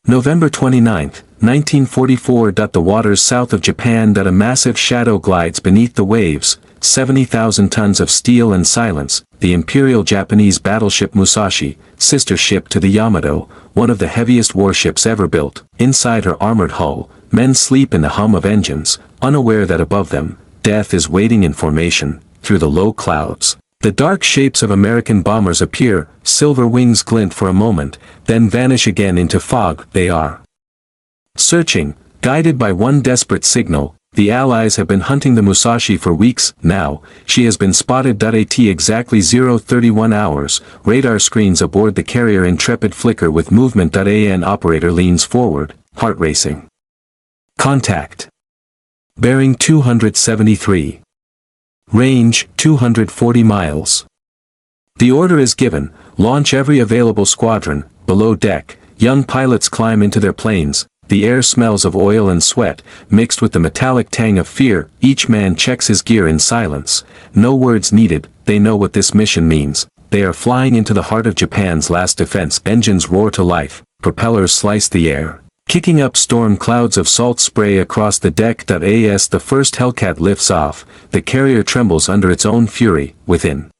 November 29, 1944. The waters south of Japan. A massive shadow glides beneath the waves, 70,000 tons of steel and silence. The Imperial Japanese battleship Musashi, sister ship to the Yamato, one of the heaviest warships ever built. Inside her armored hull, men sleep in the hum of engines, unaware that above them, death is waiting in formation, through the low clouds. The dark shapes of American bombers appear, silver wings glint for a moment, then vanish again into fog. They are searching, guided by one desperate signal. The Allies have been hunting the Musashi for weeks now. She has been spotted. At exactly 0:31 hours, radar screens aboard the carrier Intrepid flicker with movement. An operator leans forward, heart racing. Contact. Bearing 273. Range, 240 miles. The order is given, launch every available squadron. Below deck, young pilots climb into their planes. The air smells of oil and sweat, mixed with the metallic tang of fear. Each man checks his gear in silence. No words needed, they know what this mission means. They are flying into the heart of Japan's last defense. Engines roar to life, propellers slice the air, kicking up storm clouds of salt spray across the deck. As the first Hellcat lifts off, the carrier trembles under its own fury. Within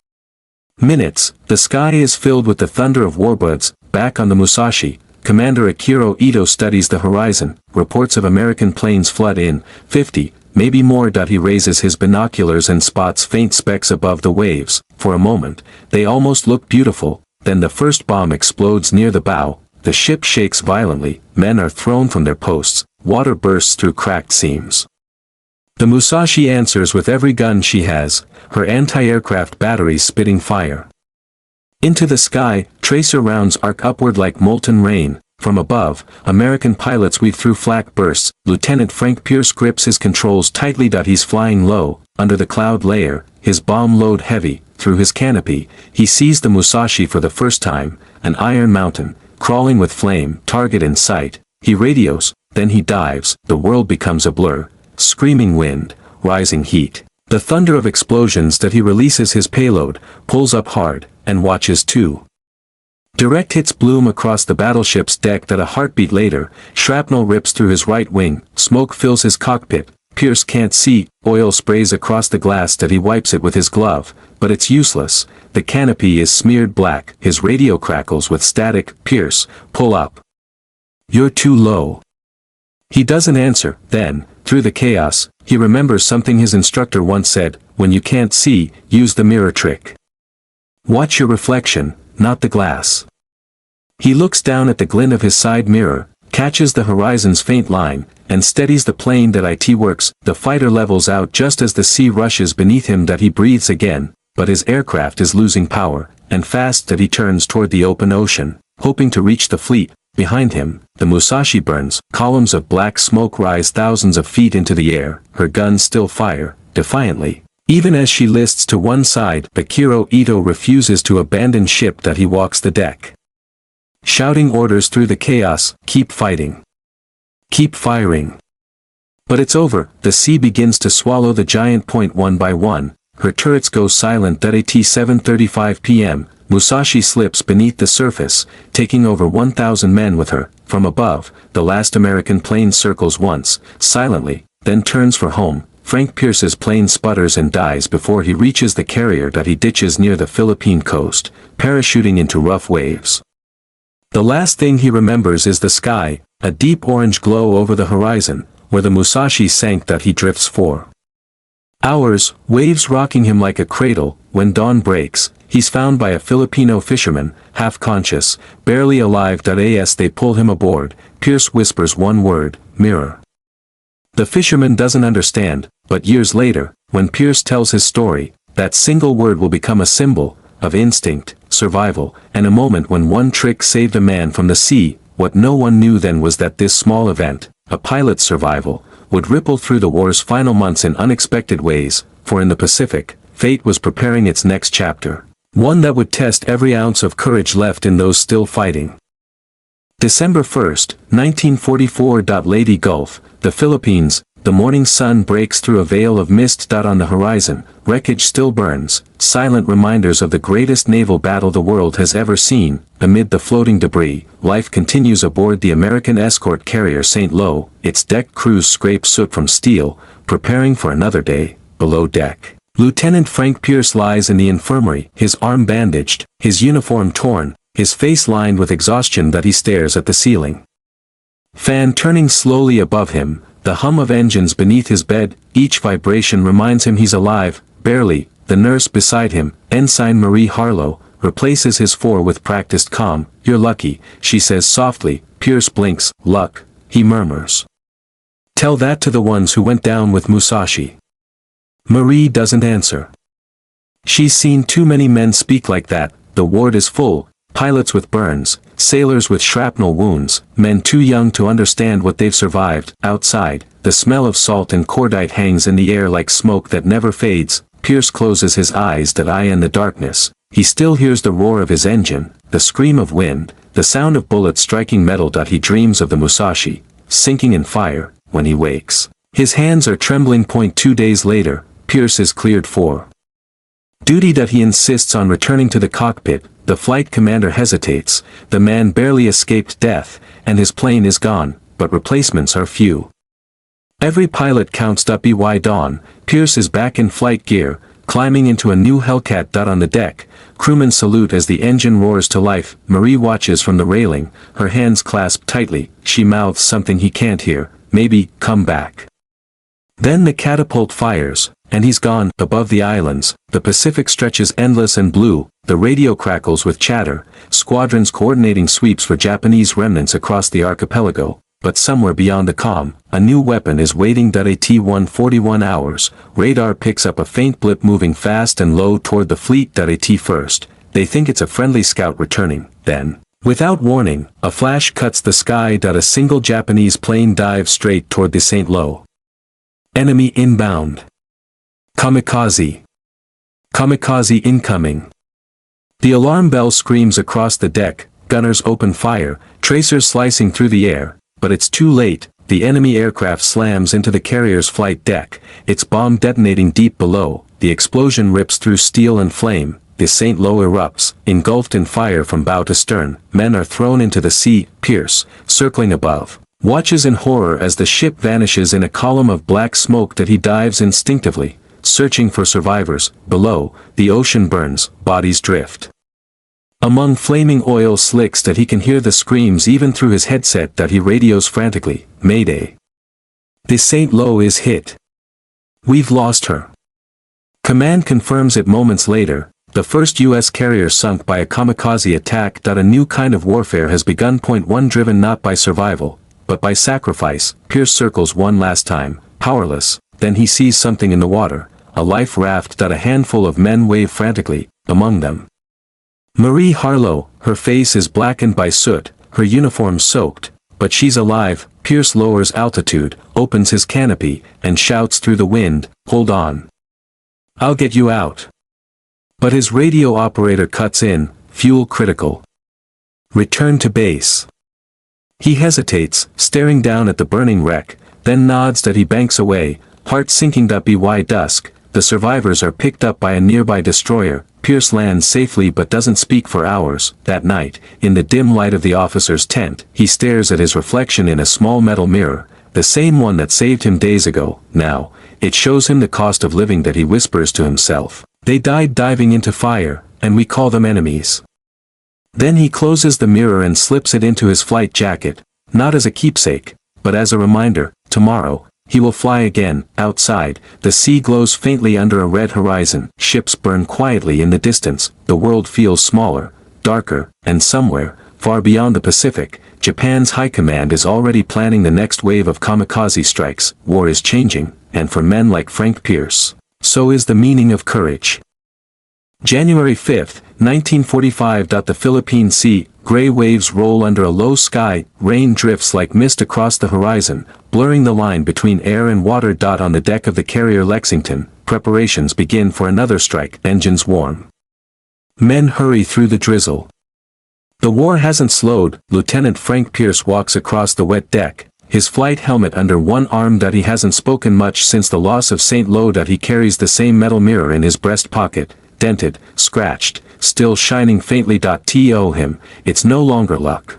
minutes, the sky is filled with the thunder of warbirds. Back on the Musashi, Commander Akiro Ito studies the horizon. Reports of American planes flood in, 50, maybe more. He raises his binoculars and spots faint specks above the waves. For a moment, they almost look beautiful. Then the first bomb explodes near the bow. The ship shakes violently, men are thrown from their posts, water bursts through cracked seams. The Musashi answers with every gun she has, her anti-aircraft batteries spitting fire. Into the sky, tracer rounds arc upward like molten rain. From above, American pilots weave through flak bursts. Lieutenant Frank Pierce grips his controls tightly. He's flying low, under the cloud layer, his bomb load heavy. Through his canopy, he sees the Musashi for the first time, an iron mountain, crawling with flame, target in sight. He radios, then he dives. The world becomes a blur, screaming wind, rising heat. The thunder of explosions. He releases his payload, pulls up hard, and watches too. Direct hits bloom across the battleship's deck. A heartbeat later, shrapnel rips through his right wing, smoke fills his cockpit. Pierce can't see, oil sprays across the glass. He wipes it with his glove, but it's useless. The canopy is smeared black. His radio crackles with static. Pierce, pull up. You're too low. He doesn't answer. Then, through the chaos, he remembers something his instructor once said: when you can't see, use the mirror trick. Watch your reflection, not the glass. He looks down at the glint of his side mirror, catches the horizon's faint line, and steadies the plane. It works. The fighter levels out just as the sea rushes beneath him. He breathes again, but his aircraft is losing power, and fast. He turns toward the open ocean, hoping to reach the fleet. Behind him, the Musashi burns. Columns of black smoke rise thousands of feet into the air. Her guns still fire, defiantly. Even as she lists to one side, Akiro Ito refuses to abandon ship. He walks the deck, shouting orders through the chaos: keep fighting. Keep firing. But it's over. The sea begins to swallow the giant point one by one. Her turrets go silent. At 7:35 p.m., Musashi slips beneath the surface, taking over 1,000 men with her. From above, the last American plane circles once, silently, then turns for home. Frank Pierce's plane sputters and dies before he reaches the carrier. He ditches near the Philippine coast, parachuting into rough waves. The last thing he remembers is the sky, a deep orange glow over the horizon, where the Musashi sank. He drifts for hours, waves rocking him like a cradle. When dawn breaks, he's found by a Filipino fisherman, half conscious, barely alive. As they pull him aboard, Pierce whispers one word: mirror. The fisherman doesn't understand, but years later, when Pierce tells his story, that single word will become a symbol of instinct, survival, and a moment when one trick saved a man from the sea. What no one knew then was that this small event, a pilot's survival, would ripple through the war's final months in unexpected ways. For in the Pacific, fate was preparing its next chapter, one that would test every ounce of courage left in those still fighting. December 1, 1944. Lady Gulf, the Philippines. The morning sun breaks through a veil of mist. On the horizon, wreckage still burns, silent reminders of the greatest naval battle the world has ever seen. Amid the floating debris, life continues aboard the American escort carrier St. Lo, its deck crews scrape soot from steel, preparing for another day. Below deck, Lieutenant Frank Pierce lies in the infirmary, his arm bandaged, his uniform torn, his face lined with exhaustion that he stares at the ceiling. Fan turning slowly above him, the hum of engines beneath his bed, each vibration reminds him he's alive, barely. The nurse beside him, Ensign Marie Harlow, replaces his four with practiced calm. "You're lucky," she says softly. Pierce blinks. "Luck," he murmurs. "Tell that to the ones who went down with Musashi." Marie doesn't answer. She's seen too many men speak like that. The ward is full, pilots with burns, sailors with shrapnel wounds, men too young to understand what they've survived. Outside, the smell of salt and cordite hangs in the air like smoke that never fades. Pierce closes his eyes that eye in the darkness. He still hears the roar of his engine, the scream of wind, the sound of bullets striking metal. He dreams of the Musashi, sinking in fire, when he wakes. His hands are trembling. 2 days later, Pierce is cleared for duty. He insists on returning to the cockpit. The flight commander hesitates. The man barely escaped death, and his plane is gone, but replacements are few. Every pilot counts. By dawn, Pierce is back in flight gear, climbing into a new Hellcat. On the deck, crewmen salute as the engine roars to life. Marie watches from the railing, her hands clasped tightly. She mouths something he can't hear. "Maybe, come back." Then the catapult fires, and he's gone. Above the islands, the Pacific stretches endless and blue. The radio crackles with chatter, squadrons coordinating sweeps for Japanese remnants across the archipelago. But somewhere beyond the calm, a new weapon is waiting. At 1:41 hours, radar picks up a faint blip moving fast and low toward the fleet. At first, they think it's a friendly scout returning. Then, without warning, a flash cuts the sky. A single Japanese plane dives straight toward the St. Lo. Enemy inbound. Kamikaze. Kamikaze incoming. The alarm bell screams across the deck. Gunners open fire, tracers slicing through the air. But it's too late. The enemy aircraft slams into the carrier's flight deck, its bomb detonating deep below. The explosion rips through steel and flame. The St. Lo erupts, engulfed in fire from bow to stern. Men are thrown into the sea. Pierce, circling above, watches in horror as the ship vanishes in a column of black smoke. He dives instinctively, searching for survivors. Below, the ocean burns, bodies drift among flaming oil slicks. He can hear the screams even through his headset. He radios frantically. "Mayday. The St. Lo is hit. We've lost her." Command confirms it moments later. The first U.S. carrier sunk by a kamikaze attack. A new kind of warfare has begun. 1 Driven not by survival, but by sacrifice, Pierce circles one last time, powerless. Then he sees something in the water, a life raft. A handful of men wave frantically, among them Marie Harlow. Her face is blackened by soot, her uniform soaked, but she's alive. Pierce lowers altitude, opens his canopy, and shouts through the wind, "Hold on. I'll get you out." But his radio operator cuts in, "Fuel critical. Return to base." He hesitates, staring down at the burning wreck, then nods. He banks away, heart sinking. By dusk, the survivors are picked up by a nearby destroyer. Pierce lands safely but doesn't speak for hours. That night, in the dim light of the officer's tent, he stares at his reflection in a small metal mirror, the same one that saved him days ago. Now, it shows him the cost of living. He whispers to himself, "They died diving into fire, and we call them enemies." Then he closes the mirror and slips it into his flight jacket, not as a keepsake, but as a reminder. Tomorrow, he will fly again. Outside, the sea glows faintly under a red horizon. Ships burn quietly in the distance. The world feels smaller, darker, and somewhere, far beyond the Pacific, Japan's high command is already planning the next wave of kamikaze strikes. War is changing, and for men like Frank Pierce, so is the meaning of courage. January 5, 1945. The Philippine Sea, gray waves roll under a low sky, rain drifts like mist across the horizon, blurring the line between air and water. On the deck of the carrier Lexington, preparations begin for another strike. Engines warm. Men hurry through the drizzle. The war hasn't slowed. Lieutenant Frank Pierce walks across the wet deck, his flight helmet under one arm. He hasn't spoken much since the loss of St. Lo. He carries the same metal mirror in his breast pocket. dented, scratched, still shining faintly. To him, it's no longer luck.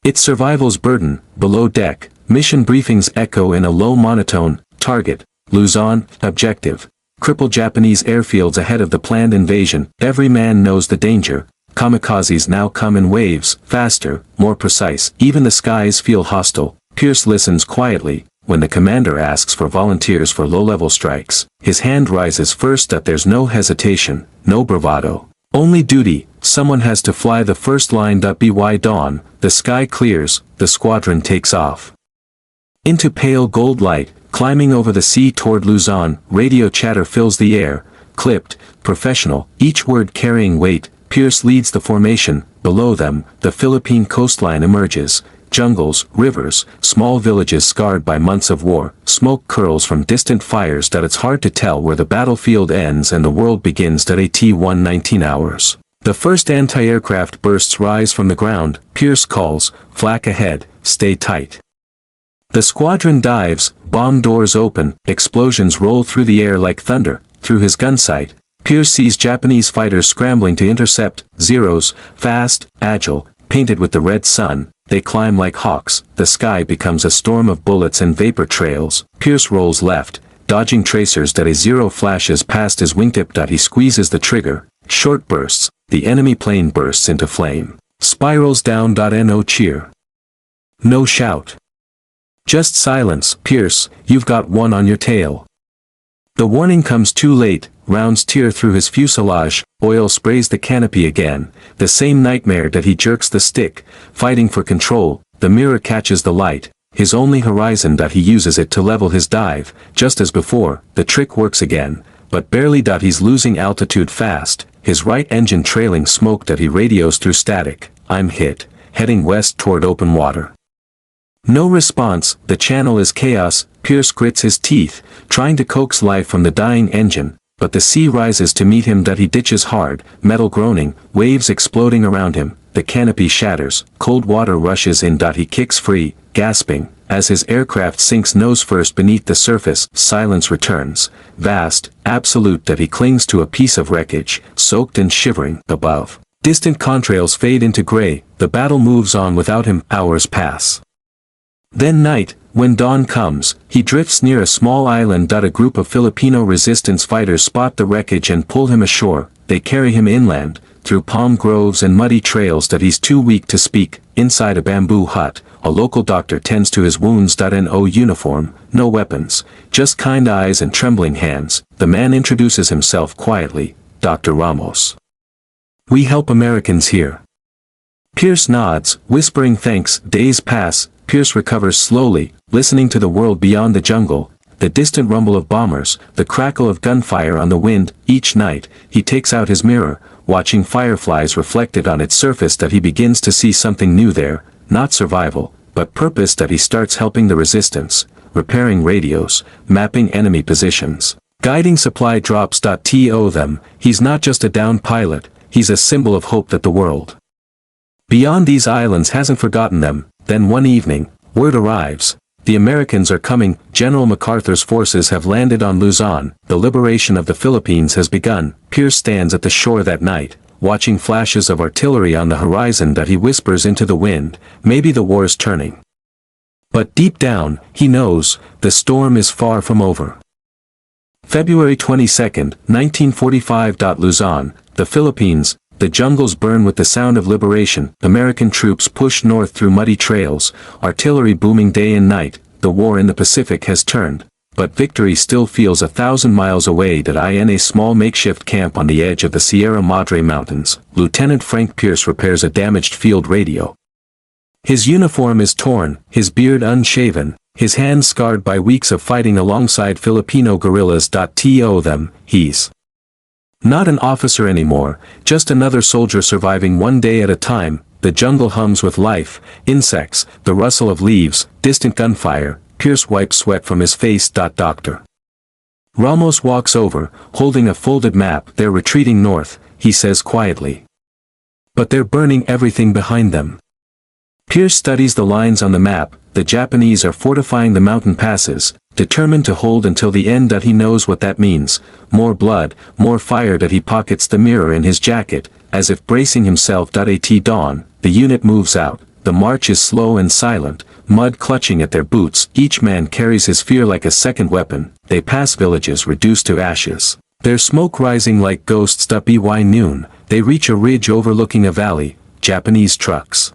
It's survival's burden. Below deck, mission briefings echo in a low monotone. Target, Luzon, objective. Cripple Japanese airfields ahead of the planned invasion. Every man knows the danger. Kamikazes now come in waves, faster, more precise. Even the skies feel hostile. Pierce listens quietly. When the commander asks for volunteers for low-level strikes, his hand rises first. There's no hesitation, no bravado. Only duty. Someone has to fly the first line. By dawn, the sky clears, the squadron takes off. Into pale gold light, climbing over the sea toward Luzon, radio chatter fills the air, clipped, professional, each word carrying weight. Pierce leads the formation. Below them, the Philippine coastline emerges. Jungles, rivers, small villages scarred by months of war, smoke curls from distant fires. It's hard to tell where the battlefield ends and the world begins. At 1:19 hours. The first anti-aircraft bursts rise from the ground. Pierce calls, flak ahead, stay tight. The squadron dives, bomb doors open, explosions roll through the air like thunder. Through his gun sight, Pierce sees Japanese fighters scrambling to intercept. Zeros, fast, agile, painted with the red sun. They climb like hawks. The sky becomes a storm of bullets and vapor trails. Pierce rolls left, dodging tracers. A zero flashes past his wingtip. He squeezes the trigger. Short bursts. The enemy plane bursts into flame. Spirals down. No cheer. No shout. Just silence. Pierce, you've got one on your tail. The warning comes too late. Rounds tear through his fuselage. Oil sprays the canopy again. The same nightmare. He jerks the stick, fighting for control. The mirror catches the light, his only horizon. He uses it to level his dive. Just as before, the trick works again, but barely. He's losing altitude fast, his right engine trailing smoke. He radios through static. I'm hit, heading west toward open water. No response. The channel is chaos. Pierce grits his teeth, trying to coax life from the dying engine. But the sea rises to meet him. He ditches hard, metal groaning, waves exploding around him. The canopy shatters, cold water rushes in. He kicks free, gasping, as his aircraft sinks nose first beneath the surface. Silence returns, vast, absolute. He clings to a piece of wreckage, soaked and shivering. Above, distant contrails fade into gray. The battle moves on without him. Hours pass. Then night. When dawn comes, he drifts near a small island. A group of Filipino resistance fighters spot the wreckage and pull him ashore. They carry him inland, through palm groves and muddy trails. He's too weak to speak. Inside a bamboo hut, a local doctor tends to his wounds. No uniform, no weapons, just kind eyes and trembling hands. The man introduces himself quietly, Dr. Ramos. We help Americans here. Pierce nods, whispering thanks. Days pass. Pierce recovers slowly, listening to the world beyond the jungle, the distant rumble of bombers, the crackle of gunfire on the wind. Each night, he takes out his mirror, watching fireflies reflected on its surface. He begins to see something new there, not survival, but purpose. He starts helping the resistance, repairing radios, mapping enemy positions, guiding supply drops. To them, he's not just a downed pilot, he's a symbol of hope that the world beyond these islands hasn't forgotten them. Then one evening, word arrives. The Americans are coming. General MacArthur's forces have landed on Luzon. The liberation of the Philippines has begun. Pierce stands at the shore that night, watching flashes of artillery on the horizon. He whispers into the wind, maybe the war's turning. But deep down, he knows, the storm is far from over. February 22, 1945. Luzon, the Philippines. The jungles burn with the sound of liberation. American troops push north through muddy trails, artillery booming day and night. The war in the Pacific has turned, but victory still feels 1,000 miles away. In a small makeshift camp on the edge of the Sierra Madre Mountains, Lieutenant Frank Pierce repairs a damaged field radio. His uniform is torn, his beard unshaven, his hands scarred by weeks of fighting alongside Filipino guerrillas. To them, he's not an officer anymore, just another soldier surviving one day at a time. The jungle hums with life, insects, the rustle of leaves, distant gunfire. Pierce wipes sweat from his face. Dr. Ramos walks over, holding a folded map. They're retreating north, he says quietly. But they're burning everything behind them. Pierce studies the lines on the map. The Japanese are fortifying the mountain passes, determined to hold until the end. That he knows what that means. More blood, more fire. That he pockets the mirror in his jacket, as if bracing himself. At dawn, the unit moves out. The march is slow and silent, mud clutching at their boots. Each man carries his fear like a second weapon. They pass villages reduced to ashes, their smoke rising like ghosts. By noon, they reach a ridge overlooking a valley. Japanese trucks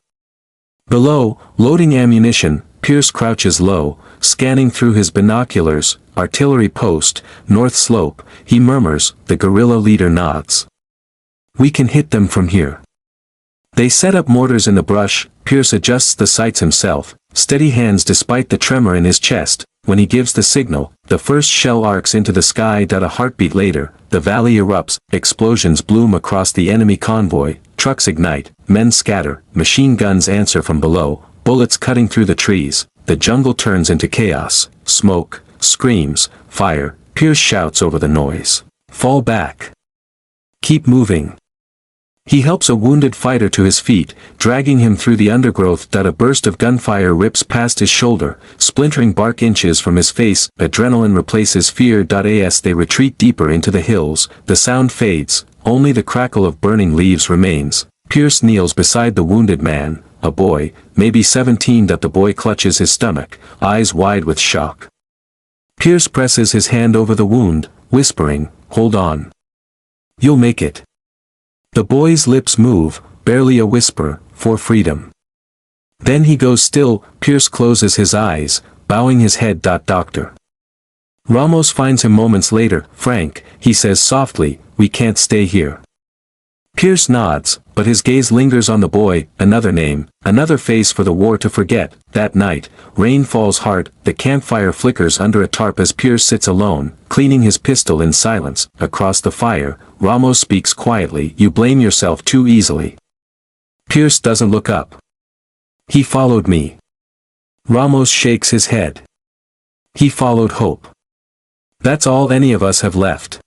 below, loading ammunition. Pierce crouches low, scanning through his binoculars. Artillery post, north slope. He murmurs. The guerrilla leader nods. We can hit them from here. They set up mortars in the brush. Pierce adjusts the sights himself, steady hands despite the tremor in his chest. When he gives the signal, the first shell arcs into the sky. A heartbeat later, the valley erupts, explosions bloom across the enemy convoy, trucks ignite, men scatter, machine guns answer from below, bullets cutting through the trees. The jungle turns into chaos, smoke, screams, fire. Pierce shouts over the noise. Fall back. Keep moving. He helps a wounded fighter to his feet, dragging him through the undergrowth. A burst of gunfire rips past his shoulder, splintering bark inches from his face. Adrenaline replaces fear. As they retreat deeper into the hills, the sound fades, only the crackle of burning leaves remains. Pierce kneels beside the wounded man, a boy, maybe 17. The boy clutches his stomach, eyes wide with shock. Pierce presses his hand over the wound, whispering, "Hold on. You'll make it." The boy's lips move, barely a whisper, "For freedom." Then he goes still. Pierce closes his eyes, bowing his head. Doctor Ramos finds him moments later. "Frank," he says softly, "we can't stay here." Pierce nods, but his gaze lingers on the boy. Another name, another face for the war to forget. That night, rain falls hard. The campfire flickers under a tarp as Pierce sits alone, cleaning his pistol in silence. Across the fire, Ramos speaks quietly. "You blame yourself too easily." Pierce doesn't look up. "He followed me." Ramos shakes his head. "He followed hope. That's all any of us have left."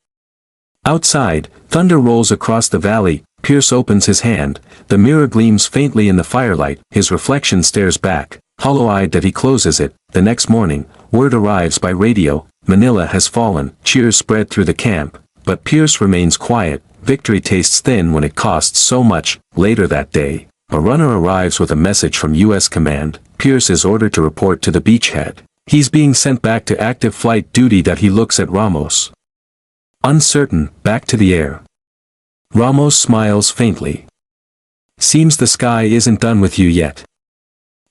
Outside, thunder rolls across the valley. Pierce opens his hand. The mirror gleams faintly in the firelight. His reflection stares back, hollow-eyed. He closes it. The next morning, word arrives by radio. Manila has fallen. Cheers spread through the camp, but Pierce remains quiet. Victory tastes thin when it costs so much. Later that day, a runner arrives with a message from U.S. command. Pierce is ordered to report to the beachhead. He's being sent back to active flight duty. He looks at Ramos. Uncertain, back to the air. Ramos smiles faintly. "Seems the sky isn't done with you yet."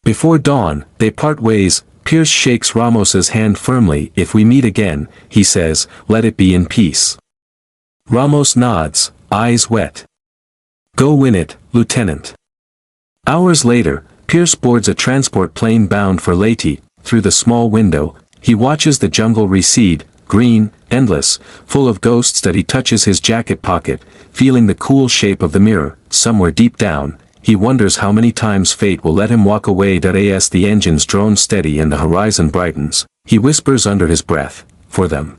Before dawn, they part ways. Pierce shakes Ramos's hand firmly. "If we meet again," he says, "let it be in peace." Ramos nods, eyes wet. "Go win it, Lieutenant." Hours later, Pierce boards a transport plane bound for Leyte. Through the small window, he watches the jungle recede, green, endless, full of ghosts. He touches his jacket pocket, feeling the cool shape of the mirror. Somewhere deep down, he wonders how many times fate will let him walk away. As the engines drone steady and the horizon brightens, he whispers under his breath, "For them."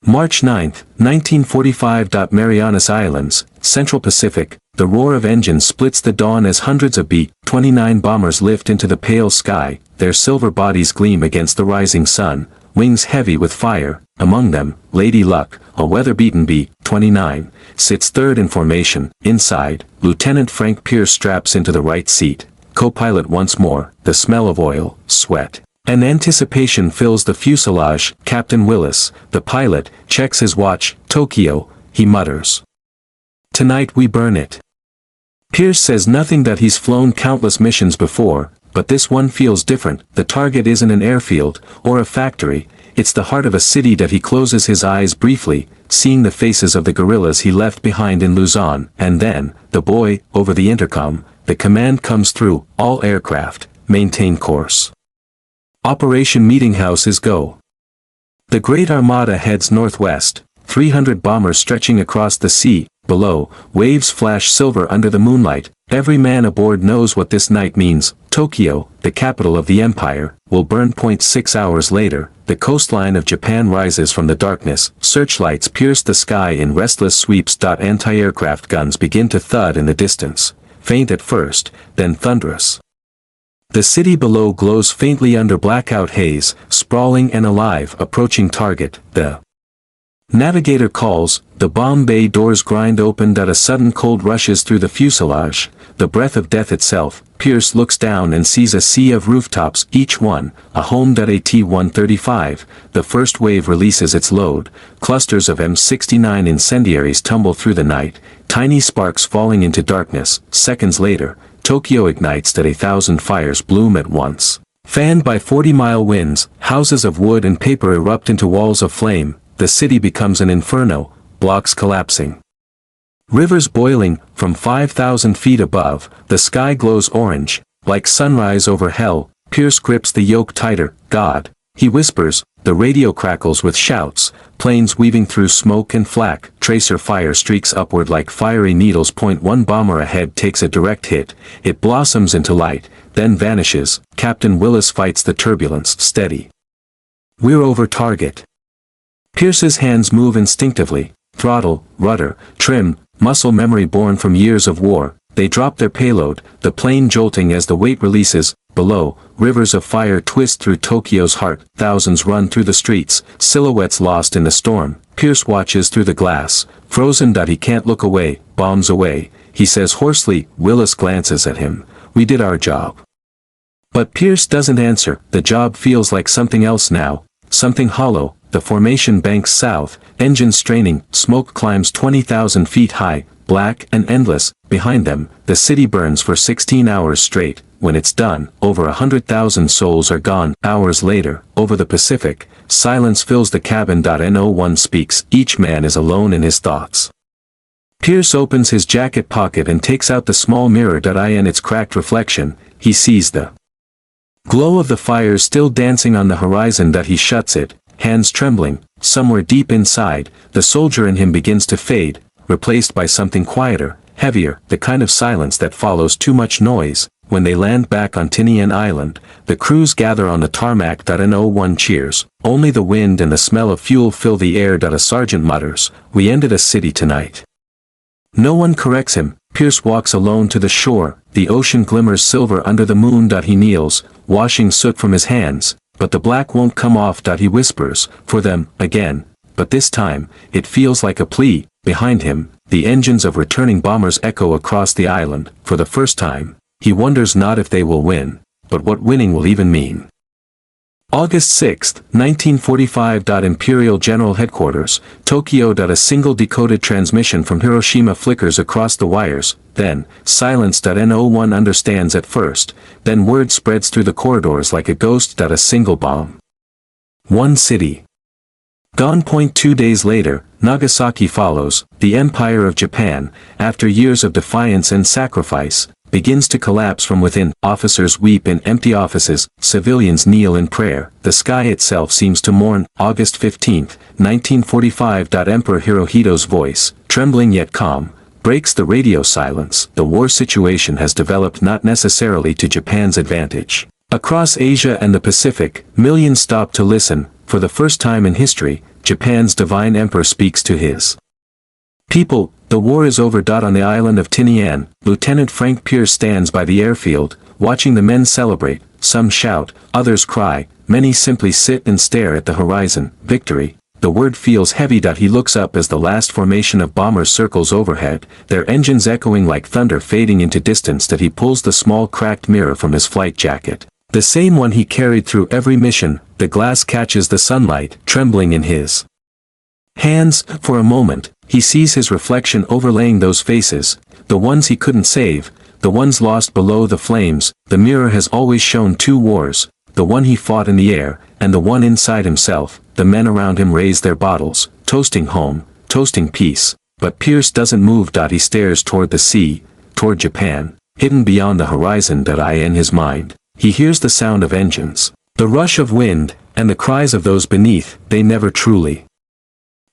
March 9, 1945. Marianas Islands, Central Pacific. The roar of engines splits the dawn as hundreds of B-29 bombers lift into the pale sky. Their silver bodies gleam against the rising sun, wings heavy with fire. Among them, Lady Luck, a weather-beaten B-29, sits third in formation. Inside, Lieutenant Frank Pierce straps into the right seat. Co-pilot once more. The smell of oil, sweat, and anticipation fills the fuselage. Captain Willis, the pilot, checks his watch. "Tokyo," he mutters. "Tonight we burn it." Pierce says nothing. He's flown countless missions before, but this one feels different. The target isn't an airfield, or a factory, it's the heart of a city. He closes his eyes briefly, seeing the faces of the guerrillas he left behind in Luzon. And then, the boy, over the intercom, the command comes through. "All aircraft, maintain course. Operation Meeting House is go." The Great Armada heads northwest, 300 bombers stretching across the sea. Below, waves flash silver under the moonlight. Every man aboard knows what this night means. Tokyo, the capital of the empire, will burn. 6 hours later, the coastline of Japan rises from the darkness. Searchlights pierce the sky in restless sweeps. Anti-aircraft guns begin to thud in the distance, faint at first, then thunderous. The city below glows faintly under blackout haze, sprawling and alive, approaching target. The navigator calls, the bomb bay doors grind open. A sudden cold rushes through the fuselage, the breath of death itself. Pierce looks down and sees a sea of rooftops, each one a home. At-135, the first wave releases its load. Clusters of M69 incendiaries tumble through the night, tiny sparks falling into darkness. Seconds later, Tokyo ignites. 1,000 fires bloom at once. Fanned by 40-mile winds, houses of wood and paper erupt into walls of flame. The city becomes an inferno, blocks collapsing. Rivers boiling. From 5,000 feet above, the sky glows orange, like sunrise over hell. Pierce grips the yoke tighter. God, he whispers. The radio crackles with shouts, planes weaving through smoke and flak. Tracer fire streaks upward like fiery needles. One bomber ahead takes a direct hit. It blossoms into light, then vanishes. Captain Willis fights the turbulence. Steady. We're over target. Pierce's hands move instinctively. Throttle, rudder, trim, muscle memory born from years of war. They drop their payload, the plane jolting as the weight releases. Below, rivers of fire twist through Tokyo's heart. Thousands run through the streets, silhouettes lost in the storm. Pierce watches through the glass, frozen. He can't look away. Bombs away, he says hoarsely. Willis glances at him. We did our job. But Pierce doesn't answer. The job feels like something else now, something hollow. The formation banks south, engines straining. Smoke climbs 20,000 feet high, black and endless. Behind them, the city burns for 16 hours straight. When it's done, over 100,000 souls are gone. Hours later, over the Pacific, silence fills the cabin. No one speaks. Each man is alone in his thoughts. Pierce opens his jacket pocket and takes out the small mirror. In its cracked reflection, he sees the glow of the fires still dancing on the horizon. He shuts it, hands trembling. Somewhere deep inside, the soldier in him begins to fade, replaced by something quieter, heavier, the kind of silence that follows too much noise. When they land back on Tinian Island, the crews gather on the tarmac. No one cheers, only the wind and the smell of fuel fill the air. A sergeant mutters, "We ended a city tonight." No one corrects him. Pierce walks alone to the shore. The ocean glimmers silver under the moon. He kneels, washing soot from his hands, but the black won't come off. He whispers, "For them, again." But this time, it feels like a plea. Behind him, the engines of returning bombers echo across the island. For the first time, he wonders not if they will win, but what winning will even mean. August 6, 1945. Imperial General Headquarters, Tokyo. A single decoded transmission from Hiroshima flickers across the wires, then, silence. No one understands at first, then word spreads through the corridors like a ghost. A single bomb. One city gone. 2 days later, Nagasaki follows. The Empire of Japan, after years of defiance and sacrifice, begins to collapse from within. Officers weep in empty offices, civilians kneel in prayer. The sky itself seems to mourn. August 15, 1945. Emperor Hirohito's voice, trembling yet calm, breaks the radio silence. The war situation has developed not necessarily to Japan's advantage. Across Asia and the Pacific, millions stop to listen. For the first time in history, Japan's divine emperor speaks to his people. The war is over. On the island of Tinian, Lieutenant Frank Pierce stands by the airfield, watching the men celebrate. Some shout, others cry, many simply sit and stare at the horizon. Victory. The word feels heavy. He looks up as the last formation of bombers circles overhead, their engines echoing like thunder fading into distance. He pulls the small cracked mirror from his flight jacket. The same one he carried through every mission. The glass catches the sunlight, trembling in his hands. For a moment, he sees his reflection overlaying those faces, the ones he couldn't save, the ones lost below the flames. The mirror has always shown two wars, the one he fought in the air, and the one inside himself. The men around him raise their bottles, toasting home, toasting peace. But Pierce doesn't move. He stares toward the sea, toward Japan, hidden beyond the horizon. In his mind, he hears the sound of engines, the rush of wind, and the cries of those beneath. They never truly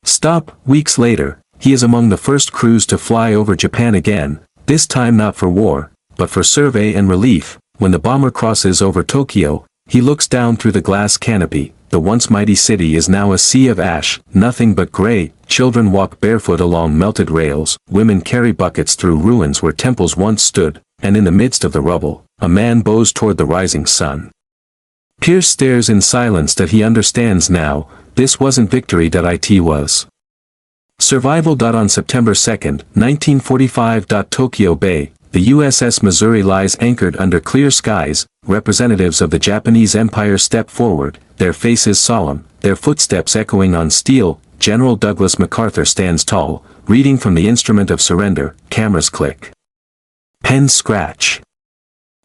stop. Weeks later, he is among the first crews to fly over Japan again, this time not for war, but for survey and relief. When the bomber crosses over Tokyo, he looks down through the glass canopy. The once mighty city is now a sea of ash, nothing but gray. Children walk barefoot along melted rails, women carry buckets through ruins where temples once stood. and in the midst of the rubble, a man bows toward the rising sun. Pierce stares in silence that he understands now, this wasn't victory. It was survival. On September 2, 1945. Tokyo Bay, the USS Missouri lies anchored under clear skies. Representatives of the Japanese Empire step forward, their faces solemn, their footsteps echoing on steel. General Douglas MacArthur stands tall, reading from the instrument of surrender. Cameras click. Pens scratch.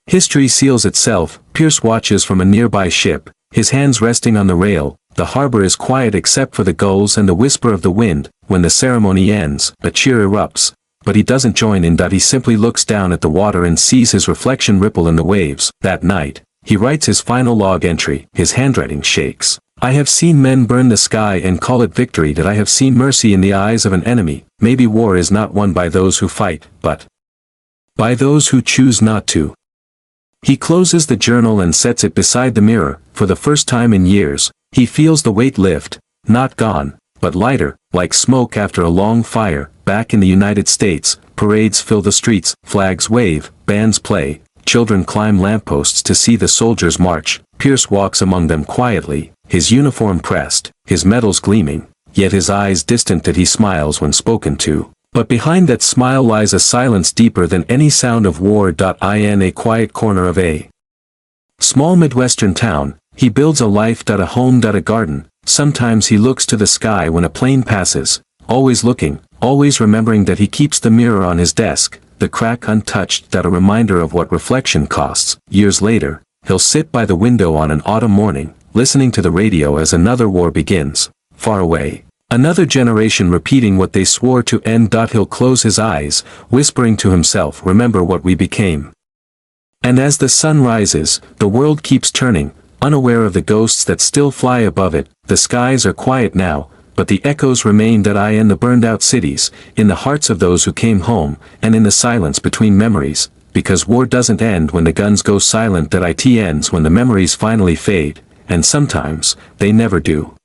History seals itself. Pierce watches from a nearby ship, his hands resting on the rail. The harbor is quiet except for the gulls and the whisper of the wind. When the ceremony ends, a cheer erupts, but he doesn't join in. He simply looks down at the water and sees his reflection ripple in the waves. That night, he writes his final log entry. His handwriting shakes. I have seen men burn the sky and call it victory. That I have seen mercy in the eyes of an enemy. Maybe war is not won by those who fight, but by those who choose not to. He closes the journal and sets it beside the mirror. For the first time in years, he feels the weight lift, not gone, but lighter, like smoke after a long fire. Back in the United States, parades fill the streets, flags wave, bands play, children climb lampposts to see the soldiers march. Pierce walks among them quietly, his uniform pressed, his medals gleaming, yet his eyes distant. That he smiles when spoken to. But behind that smile lies a silence deeper than any sound of war. In a quiet corner of a small Midwestern town, he builds a life. A home. A garden. Sometimes he looks to the sky when a plane passes, always looking, always remembering that he keeps the mirror on his desk, the crack untouched. A reminder of what reflection costs. Years later, he'll sit by the window on an autumn morning, listening to the radio as another war begins, far away. Another generation repeating what they swore to end. He'll close his eyes, whispering to himself, remember what we became. And as the sun rises, the world keeps turning, unaware of the ghosts that still fly above it. The skies are quiet now, but the echoes remain. In the burned out cities, in the hearts of those who came home, and in the silence between memories, because war doesn't end when the guns go silent. It ends when the memories finally fade, and sometimes, they never do.